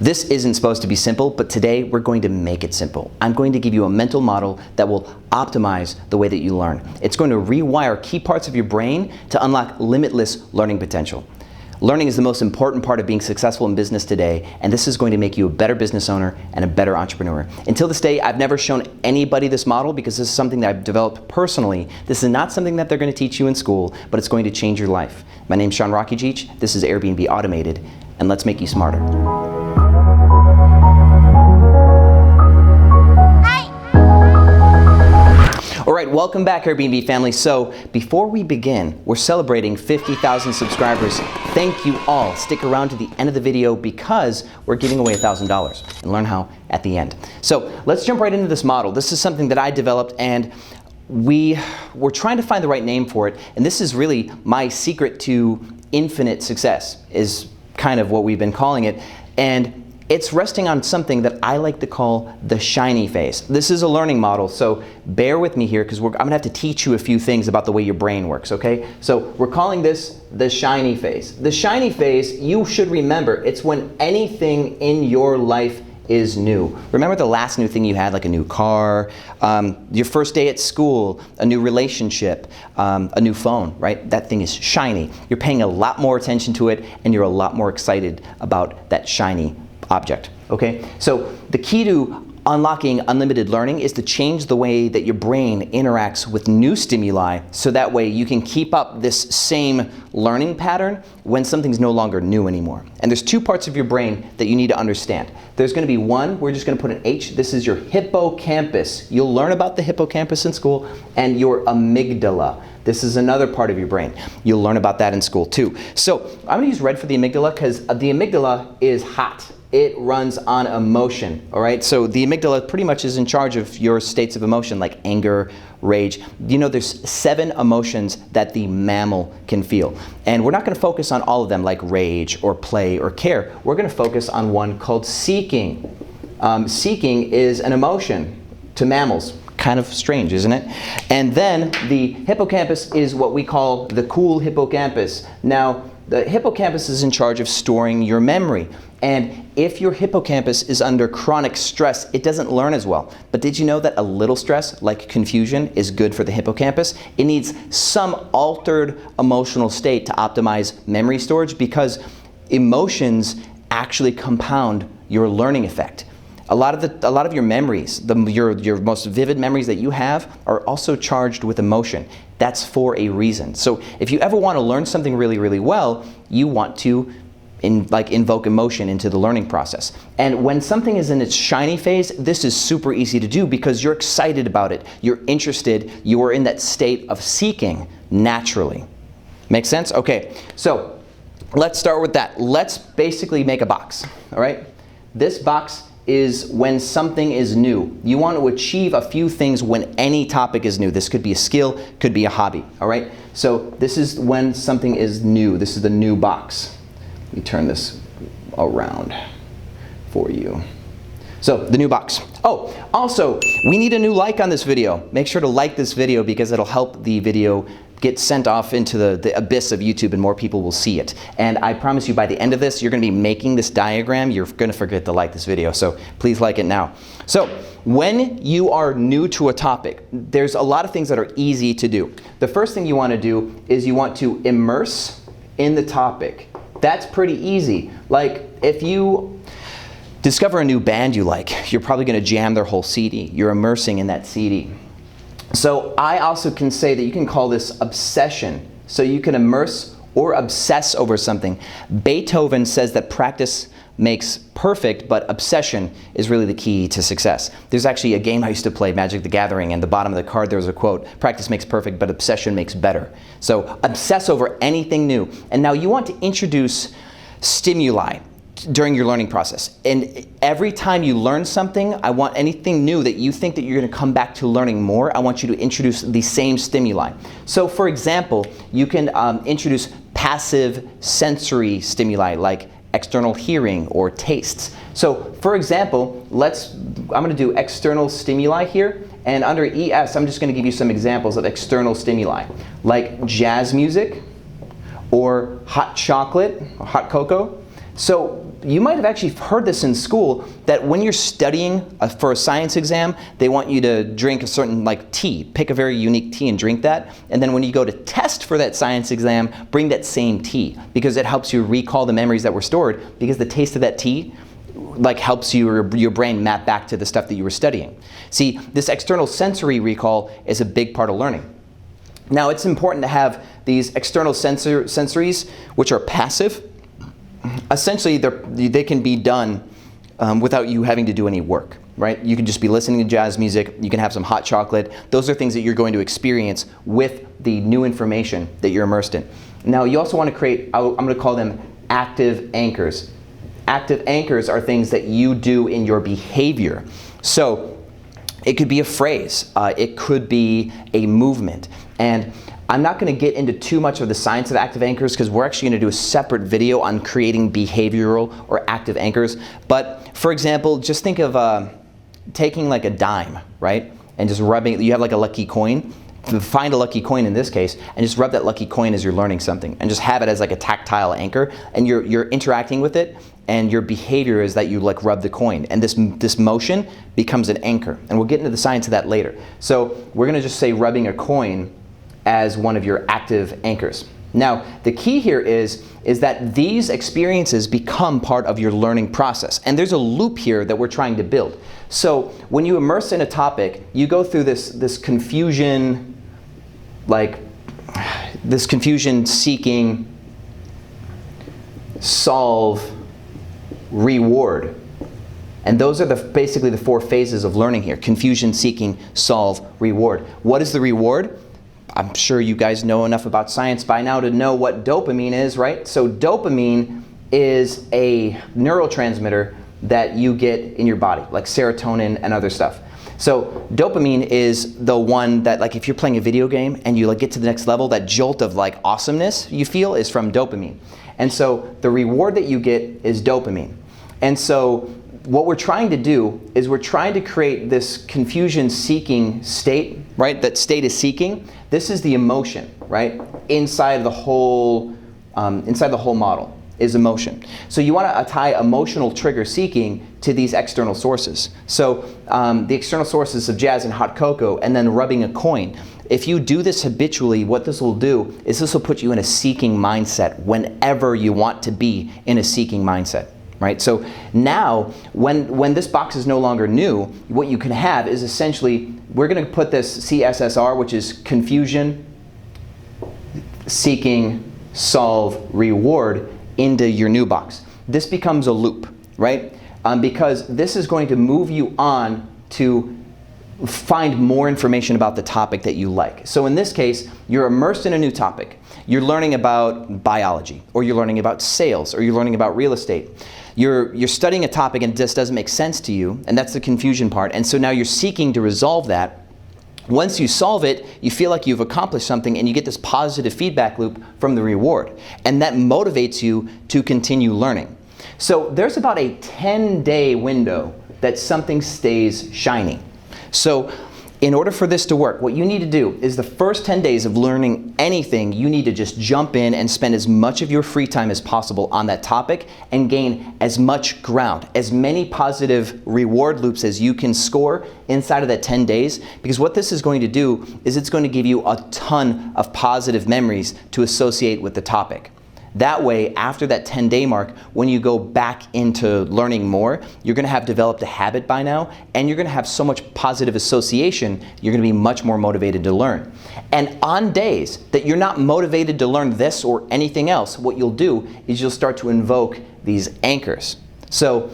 This isn't supposed to be simple, but today we're going to make it simple. I'm going to give you a mental model that will optimize the way that you learn. It's going to rewire key parts of your brain to unlock limitless learning potential. Learning is the most important part of being successful in business today, and this is going to make you a better business owner and a better entrepreneur. Until this day, I've never shown anybody this model because this is something that I've developed personally. This is not something that they're going to teach you in school, but it's going to change your life. My name's Sean Rakijic. This is Airbnb Automated, and let's make you smarter. All right, welcome back, Airbnb family. So before we begin, we're celebrating 50,000 subscribers. Thank you all. Stick around to the end of the video because we're giving away $1,000 and learn how at the end. So let's jump right into this model. This is something that I developed, and we're trying to find the right name for it. And this is really my secret to infinite success, is kind of what we've been calling it. And it's resting on something that I like to call the shiny face. This is a learning model, so bear with me here because I'm gonna have to teach you a few things about the way your brain works, okay? So we're calling this the shiny face. The shiny face, you should remember, it's when anything in your life is new. Remember the last new thing you had, like a new car, your first day at school, a new relationship, a new phone, right? That thing is shiny. You're paying a lot more attention to it and you're a lot more excited about that shiny object, okay? So the key to unlocking unlimited learning is to change the way that your brain interacts with new stimuli so that way you can keep up this same learning pattern when something's no longer new anymore. And there's two parts of your brain that you need to understand. There's going to be one, we're just going to put an H, this is your hippocampus. You'll learn about the hippocampus in school, and your amygdala. This is another part of your brain. You'll learn about that in school too. So I'm going to use red for the amygdala because the amygdala is hot. It runs on emotion, all right? So the amygdala pretty much is in charge of your states of emotion, like anger, rage. You know, there's 7 emotions that the mammal can feel. And we're not gonna focus on all of them, like rage or play or care. We're gonna focus on one called seeking. Seeking is an emotion to mammals. Kind of strange, isn't it? And then the hippocampus is what we call the cool hippocampus. Now, the hippocampus is in charge of storing your memory. And if your hippocampus is under chronic stress, it doesn't learn as well. But did you know that a little stress, like confusion, is good for the hippocampus? It needs some altered emotional state to optimize memory storage because emotions actually compound your learning effect. A lot of your memories, your most vivid memories that you have, are also charged with emotion. That's for a reason. So if you ever want to learn something really, really well, you want to invoke emotion into the learning process. And when something is in its shiny phase, this is super easy to do because you're excited about it, you're interested, you are in that state of seeking naturally. Make sense? Okay, so let's start with that. Let's basically make a box, all right? This box is when something is new. You want to achieve a few things when any topic is new. This could be a skill, could be a hobby, all right? So this is when something is new. This is the new box. Let me turn this around for you. So the new box. Oh, also, we need a new like on this video. Make sure to like this video because it'll help the video get sent off into the abyss of YouTube and more people will see it. And I promise you by the end of this, you're gonna be making this diagram. You're gonna forget to like this video, so please like it now. So when you are new to a topic, there's a lot of things that are easy to do. The first thing you wanna do is you want to immerse in the topic. That's pretty easy. Like if you discover a new band you like, you're probably gonna jam their whole CD. You're immersing in that CD. So I also can say that you can call this obsession. So you can immerse or obsess over something. Beethoven says that practice makes perfect, but obsession is really the key to success. There's actually a game I used to play, Magic the Gathering, and the bottom of the card there was a quote, practice makes perfect, but obsession makes better. So obsess over anything new. And now you want to introduce stimuli during your learning process. And every time you learn something, I want anything new that you think that you're gonna come back to learning more, I want you to introduce the same stimuli. So for example, you can introduce passive sensory stimuli like external hearing or tastes. So for example, I'm gonna do external stimuli here, and under ES, I'm just gonna give you some examples of external stimuli, like jazz music, or hot chocolate, or hot cocoa. So you might have actually heard this in school, that when you're studying for a science exam, they want you to drink a certain tea, pick a very unique tea and drink that, and then when you go to test for that science exam, bring that same tea, because it helps you recall the memories that were stored, because the taste of that tea helps your brain map back to the stuff that you were studying. See, this external sensory recall is a big part of learning. Now, it's important to have these external sensories, which are passive. Essentially, they can be done without you having to do any work, right? You can just be listening to jazz music, you can have some hot chocolate. Those are things that you're going to experience with the new information that you're immersed in. Now, you also want to create, I'm going to call them active anchors. Active anchors are things that you do in your behavior. So it could be a phrase, it could be a movement. And I'm not going to get into too much of the science of active anchors, because we're actually going to do a separate video on creating behavioral or active anchors. But for example, just think of taking a dime, right? And just rubbing, you have a lucky coin. Find a lucky coin in this case, and just rub that lucky coin as you're learning something, and just have it as a tactile anchor, and you're interacting with it, and your behavior is that you rub the coin, and this motion becomes an anchor. And we'll get into the science of that later. So we're going to just say rubbing a coin as one of your active anchors. Now, the key here is that these experiences become part of your learning process. And there's a loop here that we're trying to build. So when you immerse in a topic, you go through this confusion, this confusion seeking, solve, reward. And those are basically the 4 phases of learning here: confusion, seeking, solve, reward. What is the reward? I'm sure you guys know enough about science by now to know what dopamine is, right? So dopamine is a neurotransmitter that you get in your body, like serotonin and other stuff. So dopamine is the one that, if you're playing a video game and you get to the next level, that jolt of awesomeness you feel is from dopamine. And so the reward that you get is dopamine. And so what we're trying to do is we're trying to create this confusion-seeking state, right? That state is seeking. This is the emotion, right? Inside the whole model is emotion. So you want to tie emotional trigger seeking to these external sources. So the external sources of jazz and hot cocoa, and then rubbing a coin. If you do this habitually, what this will do is this will put you in a seeking mindset whenever you want to be in a seeking mindset. Right? So now, when this box is no longer new, what you can have is essentially, we're going to put this CSSR, which is confusion, seeking, solve, reward, into your new box. This becomes a loop, right? Because this is going to move you on to find more information about the topic that you like. So in this case, you're immersed in a new topic. You're learning about biology, or you're learning about sales, or you're learning about real estate. You're studying a topic and it just doesn't make sense to you, and that's the confusion part. And so now you're seeking to resolve that. Once you solve it, you feel like you've accomplished something, and you get this positive feedback loop from the reward. And that motivates you to continue learning. So there's about a 10-day window that something stays shiny. So in order for this to work, what you need to do is the first 10 days of learning anything, you need to just jump in and spend as much of your free time as possible on that topic and gain as much ground, as many positive reward loops as you can score inside of that 10 days. Because what this is going to do is it's going to give you a ton of positive memories to associate with the topic. That way, after that 10-day mark, when you go back into learning more, you're going to have developed a habit by now, and you're going to have so much positive association, you're going to be much more motivated to learn. And on days that you're not motivated to learn this or anything else, what you'll do is you'll start to invoke these anchors. So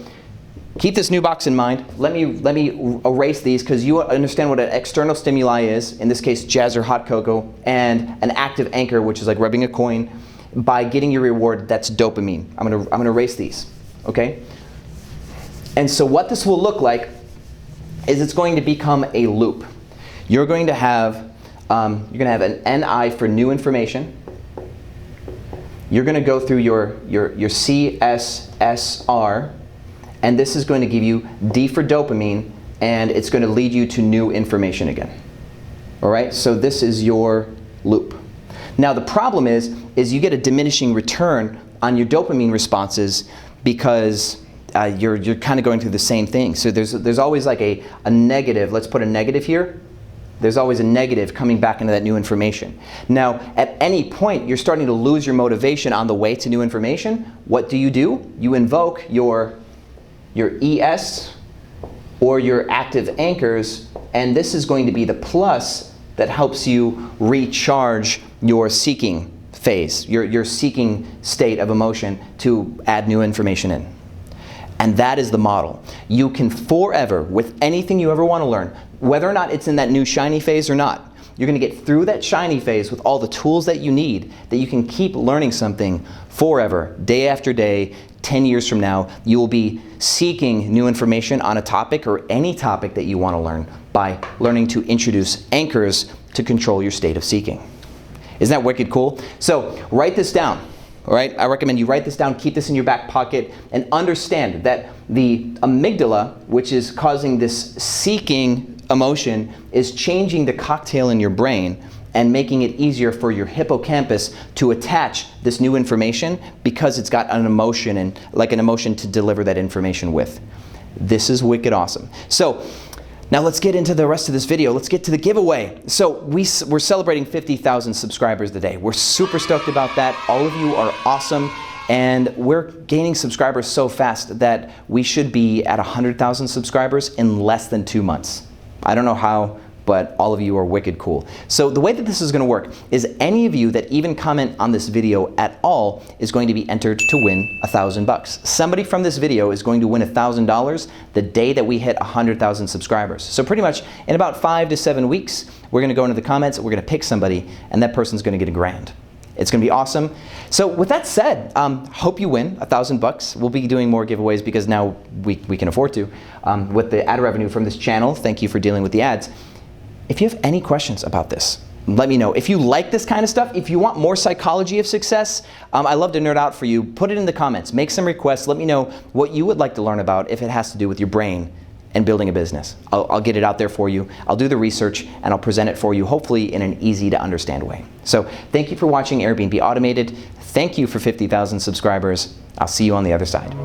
keep this new box in mind. Let me erase these, because you understand what an external stimuli is, in this case jazz or hot cocoa, and an active anchor, which is like rubbing a coin. By getting your reward, that's dopamine. I'm gonna erase these, okay? And so what this will look like is it's going to become a loop. You're going to have an NI for new information. You're going to go through your CSSR, and this is going to give you D for dopamine, and it's going to lead you to new information again. All right, so this is your loop. Now the problem is you get a diminishing return on your dopamine responses because you're kind of going through the same thing. So there's always like a negative. Let's put a negative here. There's always a negative coming back into that new information. Now, at any point, you're starting to lose your motivation on the way to new information. What do? You invoke your ES or your active anchors, and this is going to be the plus that helps you recharge your seeking phase, your seeking state of emotion to add new information in. And that is the model. You can forever, with anything you ever want to learn, whether or not it's in that new shiny phase or not, you're going to get through that shiny phase with all the tools that you need, that you can keep learning something forever, day after day. 10 years from now, you will be seeking new information on a topic or any topic that you want to learn by learning to introduce anchors to control your state of seeking. Isn't that wicked cool? So write this down. All right, I recommend you write this down, keep this in your back pocket, and understand that the amygdala, which is causing this seeking emotion, is changing the cocktail in your brain and making it easier for your hippocampus to attach this new information because it's got an emotion, and like an emotion to deliver that information with. This is wicked awesome. So now let's get into the rest of this video. Let's get to the giveaway. So we're celebrating 50,000 subscribers today. We're super stoked about that. All of you are awesome. And we're gaining subscribers so fast that we should be at 100,000 subscribers in less than 2 months. I don't know how, but all of you are wicked cool. So the way that this is going to work is any of you that even comment on this video at all is going to be entered to win $1,000. Somebody from this video is going to win $1,000 the day that we hit 100,000 subscribers. So pretty much in about 5 to 7 weeks, we're going to go into the comments, we're going to pick somebody, and that person's going to get $1,000. It's going to be awesome. So with that said, hope you win $1,000. We'll be doing more giveaways because now we can afford to. With the ad revenue from this channel, thank you for dealing with the ads. If you have any questions about this, let me know. If you like this kind of stuff, if you want more psychology of success, I love to nerd out for you. Put it in the comments. Make some requests. Let me know what you would like to learn about if it has to do with your brain and building a business. I'll get it out there for you. I'll do the research and I'll present it for you, hopefully in an easy to understand way. So thank you for watching Airbnb Automated. Thank you for 50,000 subscribers. I'll see you on the other side.